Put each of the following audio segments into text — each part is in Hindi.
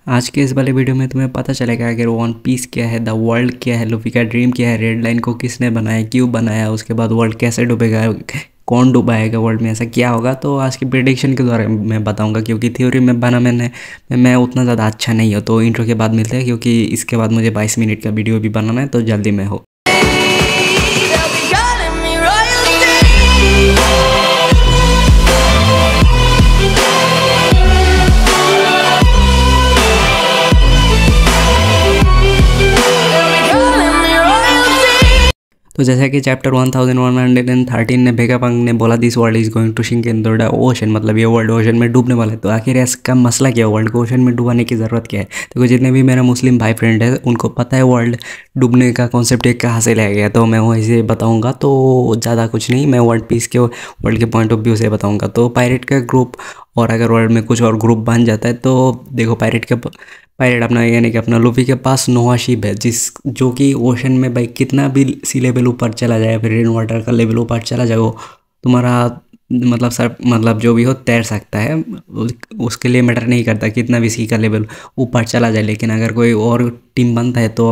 आज के इस वाले वीडियो में तुम्हें पता चलेगा अगर वन पीस क्या है, द वर्ल्ड क्या है, लूफी का ड्रीम क्या है, रेड लाइन को किसने बनाया, क्यों बनाया, उसके बाद वर्ल्ड कैसे डूबेगा, कौन डुबाएगा वर्ल्ड में, ऐसा क्या होगा। तो आज की प्रेडिक्शन के द्वारा मैं बताऊंगा, क्योंकि थ्योरी में बना मैं उतना ज़्यादा अच्छा नहीं हूँ। तो इंट्रो के बाद मिलते हैं, क्योंकि इसके बाद मुझे 22 मिनट का वीडियो भी बनाना है, तो जल्दी में हो। तो जैसा कि चैप्टर 1113 ने वेगापंक ने बोला this world is going to sink in the ocean, मतलब ये वर्ल्ड ओशन में डूबने वाला है। तो आखिर इसका मसला क्या है, वर्ल्ड को ओशन में डुबाने की ज़रूरत क्या है। तो जितने भी मेरा मुस्लिम भाई फ्रेंड है उनको पता है वर्ल्ड डूबने का कॉन्सेप्ट एक कहाँ से लाया गया, तो मैं वैसे बताऊँगा। तो ज़्यादा कुछ नहीं, मैं वर्ल्ड पीस के वर्ल्ड के पॉइंट ऑफ व्यू से बताऊँगा। तो पायरेट का ग्रुप, और अगर वर्ल्ड में कुछ और ग्रुप बन जाता है तो देखो पायरेट अपना यानी कि अपना लूफी के पास नोवा शिप है, जो कि ओशन में भाई कितना भी सी लेवल ऊपर चला जाए, फिर रेन वाटर का लेवल ऊपर चला जाए, वो तुम्हारा मतलब सर मतलब जो भी हो तैर सकता है। उसके लिए मैटर नहीं करता कितना भी सी का लेवल ऊपर चला जाए। लेकिन अगर कोई और टीम बनता है तो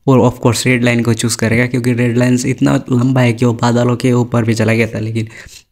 वो ऑफ कोर्स रेड लाइन को चूज़ करेगा, क्योंकि रेड लाइन इतना लंबा है कि वो बादलों के ऊपर भी चला गया था। लेकिन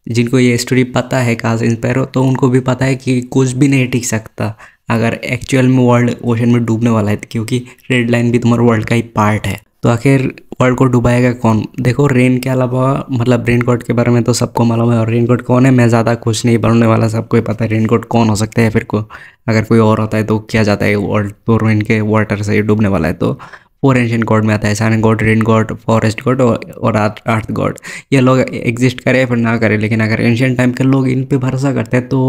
जिनको ये स्टोरी पता है कहाँ से इंस्पायर हो, तो उनको भी पता है कि कुछ भी नहीं टिक सकता अगर एक्चुअल में वर्ल्ड ओशन में डूबने वाला है, क्योंकि रेड लाइन भी तुम्हारे वर्ल्ड का ही पार्ट है। तो आखिर वर्ल्ड को डुबाएगा कौन। देखो रेन के अलावा मतलब रेन कोट के बारे में तो सबको मालूम है, और रेन कोट कौन है मैं ज़्यादा कुछ नहीं बनने वाला, सबको ही पता है रेन कोट कौन हो सकता है। फिर को अगर कोई और होता है तो क्या जाता है वर्ल्ड तो रेन के वाटर से डूबने वाला है। तो 4 एंशिएंट गॉड में आता है sun god, rain god, forest god और अर्थ गॉड। ये लोग एग्जिस्ट करे फिर ना करे, लेकिन अगर एंशिएंट टाइम के लोग इन पे भरोसा करते हैं तो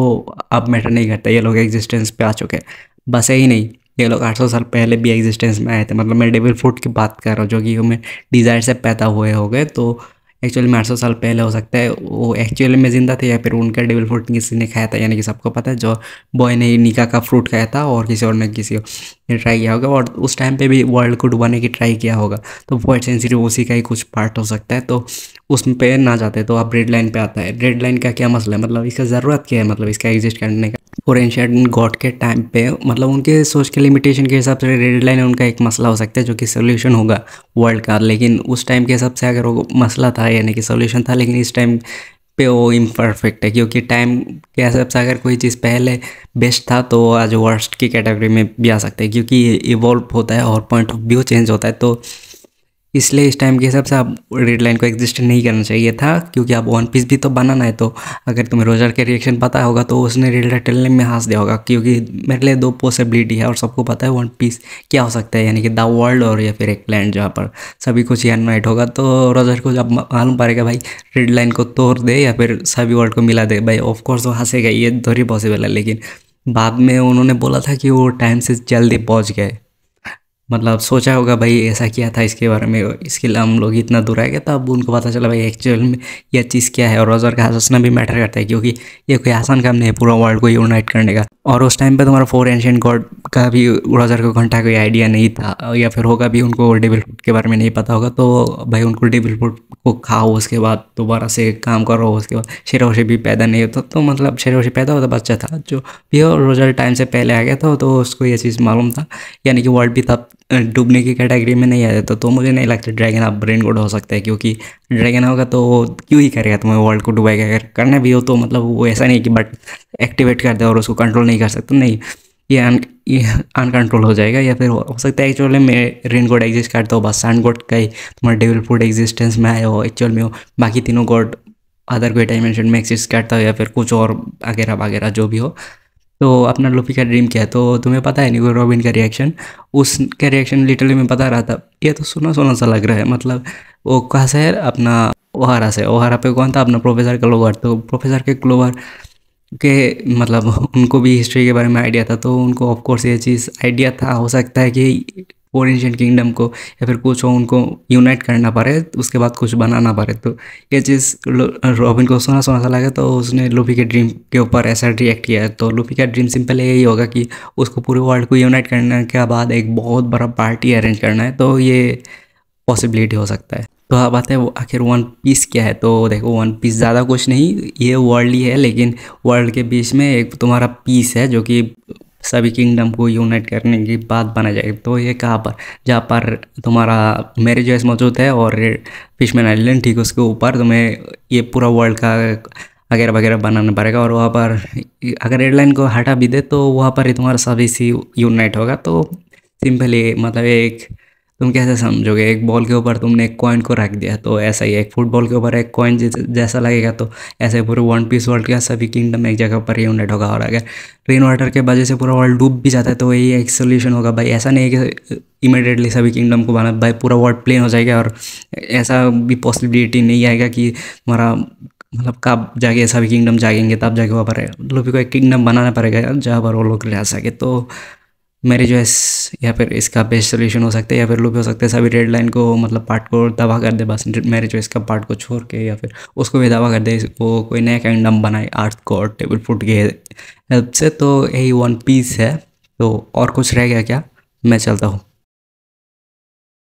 अब मैटर नहीं करता, ये लोग एग्जिस्टेंस पे आ चुके हैं। बस यही नहीं, ये लोग 800 साल पहले भी एग्जिस्टेंस में आए थे। मतलब मैं डेविल फ्रूट की बात कर रहा हूँ, जो कि हमें डिज़ायर से पैदा हुए हो गए। तो एक्चुअली में 800 साल पहले हो सकता है वो एक्चुअली में जिंदा थे, या फिर उनका डेविल फ्रूट किसी ने खाया था। यानी कि सबको पता है जो बॉय ने निका का फ्रूट खाया था और किसी और ने किसी ने ट्राई किया होगा, और उस टाइम पे भी वर्ल्ड को डुबाने की ट्राई किया होगा। तो वॉइड सेंचुरी उसी का ही कुछ पार्ट हो सकता है। तो उसमें पे ना जाते तो अब रेड लाइन पे आता है। रेड लाइन का क्या मसला है, मतलब इसका ज़रूरत क्या है, मतलब इसका एग्जिस्ट करने का। और एंशिएंट गॉड के टाइम पे मतलब उनके सोच के लिमिटेशन के हिसाब से रेड लाइन उनका एक मसला हो सकता है, जो कि सोल्यूशन होगा वर्ल्ड का। लेकिन उस टाइम के हिसाब से अगर वो मसला था यानी कि सोल्यूशन था, लेकिन इस टाइम पे वो इम्परफेक्ट है, क्योंकि टाइम के हिसाब से अगर कोई चीज़ पहले बेस्ट था तो आज वर्स्ट की कैटेगरी में भी आ सकता है, क्योंकि ये इवॉल्व होता है और पॉइंट ऑफ व्यू चेंज होता है। तो इसलिए इस टाइम के हिसाब से आप रेड लाइन को एग्जिस्ट नहीं करना चाहिए था, क्योंकि आप वन पीस भी तो बनाना है। तो अगर तुम्हें रोजर के रिएक्शन पता होगा तो उसने रेड लाइन में हंस दिया होगा, क्योंकि मेरे लिए 2 पॉसिबिलिटी है और सबको पता है वन पीस क्या हो सकता है, यानी कि द वर्ल्ड और या फिर एक लैंड जहाँ पर सभी कुछ यूनाइट होगा। तो रोजर को जब मालूम पड़ेगा भाई रेड लाइन को तोड़ दे या फिर सभी वर्ल्ड को मिला दे, भाई ऑफकोर्स वो हंसेगा, ये दोनों पॉसिबल है। लेकिन बाद में उन्होंने बोला था कि वो टाइम से जल्दी पहुँच गए, मतलब सोचा होगा भाई ऐसा किया था इसके बारे में, इसके लिए हम लोग इतना दूर आ गए। तब उनको पता चला भाई एक्चुअल में यह चीज़ क्या है। और रोजर का हंसना भी मैटर करता है, क्योंकि ये कोई आसान काम नहीं है पूरा वर्ल्ड को यूनाइट करने का। और उस टाइम पे तुम्हारा 4 एंशिएंट गॉड का भी रोजर को घंटा कोई आइडिया नहीं था, या फिर होगा भी उनको डेविल फ्रूट के बारे में नहीं पता होगा। तो भाई उनको डेविल फ्रूट को खाओ, उसके बाद दोबारा से काम करो, उसके बाद शिरोशी भी पैदा नहीं होता। तो मतलब शिरोशी पैदा होता बच्चा था जो भी हो, रोजर टाइम से पहले आ गया था, तो उसको ये चीज़ मालूम था। यानी कि वर्ल्ड भी तब डूबने की कैटेगरी में नहीं आया था। तो मुझे नहीं लगता ड्रैगन अब ब्रेन गॉड हो सकता है, क्योंकि ड्रैगन होगा तो क्यों ही करेगा तुम्हें वर्ल्ड को डुबाएगा। अगर करना भी हो तो मतलब वो ऐसा नहीं कि बट एक्टिवेट कर दे और उसको कंट्रोल नहीं कर सकते, नहीं, ये अनकंट्रोल हो जाएगा। या फिर हो सकता है एक्चुअली में रेन गॉड एग्जिस्ट करता हो, बस सन गॉड का ही तुम्हारा डेविल फ्रूट एग्जिस्टेंस में आया हो एक्चुअल में हो, बाकी तीनों गॉड अदर कोई डायमेंशन में एग्जिस्ट करता हो, या फिर कुछ और वगैरह वगैरह जो भी हो। तो अपना लूफी का ड्रीम क्या है, तो तुम्हें पता है नहीं रॉबिन का रिएक्शन, उसका रिएक्शन लिटरली में बता रहा था ये तो सुना सुना सा लग रहा है। मतलब वो कहाँ से है, अपना ओहारा से। ओहारा पे कौन था, अपना प्रोफेसर क्लोवर। तो प्रोफेसर के क्लोवर के मतलब उनको भी हिस्ट्री के बारे में आइडिया था, तो उनको ऑफकोर्स ये चीज़ आइडिया था। हो सकता है कि और एंशिएंट किंगडम को या फिर कुछ हो उनको यूनाइट करना पड़े, उसके बाद कुछ बनाना पड़े। तो ये चीज़ रॉबिन को सुना सुना सा लगा, तो उसने लूफी के ड्रीम के ऊपर ऐसा रिएक्ट किया। तो लूफी का ड्रीम सिंपल यही होगा कि उसको पूरे वर्ल्ड को यूनाइट करने के बाद एक बहुत बड़ा पार्टी अरेंज करना है। तो ये पॉसिबिलिटी हो सकता है। तो अब आते हैं वो आखिर वन पीस क्या है। तो देखो वन पीस ज़्यादा कुछ नहीं, ये वर्ल्ड ही है, लेकिन वर्ल्ड के बीच में एक तुम्हारा पीस है जो कि सभी किंगडम को यूनाइट करने की बात बना जाएगी। तो ये कहाँ पर, जहाँ पर तुम्हारा मेरिजियस मौजूद है और फिशमैन आइलैंड ठीक उसके ऊपर तुम्हें ये पूरा वर्ल्ड का वगैरह वगैरह बनाना पड़ेगा। और वहाँ पर अगर एयरलाइन को हटा भी दे तो वहाँ पर ही तुम्हारा सभी सी यूनाइट होगा। तो सिंपली मतलब एक, तुम कैसे समझोगे, एक बॉल के ऊपर तुमने एक कॉइन को रख दिया तो ऐसा ही एक फुटबॉल के ऊपर एक कॉइन जैसा लगेगा। तो ऐसे पूरे वन पीस वर्ल्ड का सभी किंगडम एक जगह पर यूनाइट होगा। और अगर रेन वाटर के वजह से पूरा वर्ल्ड डूब भी जाता है तो यही एक सोल्यूशन होगा भाई। ऐसा नहीं है कि इमीडिएटली सभी किंगडम को बना भाई पूरा वर्ल्ड प्लेन हो जाएगा। और ऐसा भी पॉसिबिलिटी नहीं आएगा कि हमारा मतलब कब जाके सभी किंगडम जागेंगे तब जाके वहाँ पर लूफी को एक किंगडम बनाना पड़ेगा जहाँ पर वो लोग रह सके। तो मेरी जो है या फिर इसका बेस्ट सोल्यूशन हो सकता है, या फिर लूप हो सकता है सभी रेड लाइन को मतलब पार्ट को तबाह कर दे बस मेरे जो इसका पार्ट को छोड़ के, या फिर उसको भी तबाह कर दे, वो कोई नया किंगडम बनाए आर्थ गॉड टेबल फुट के हेल्प से। तो यही वन पीस है। तो और कुछ रह गया क्या? मैं चलता हूँ।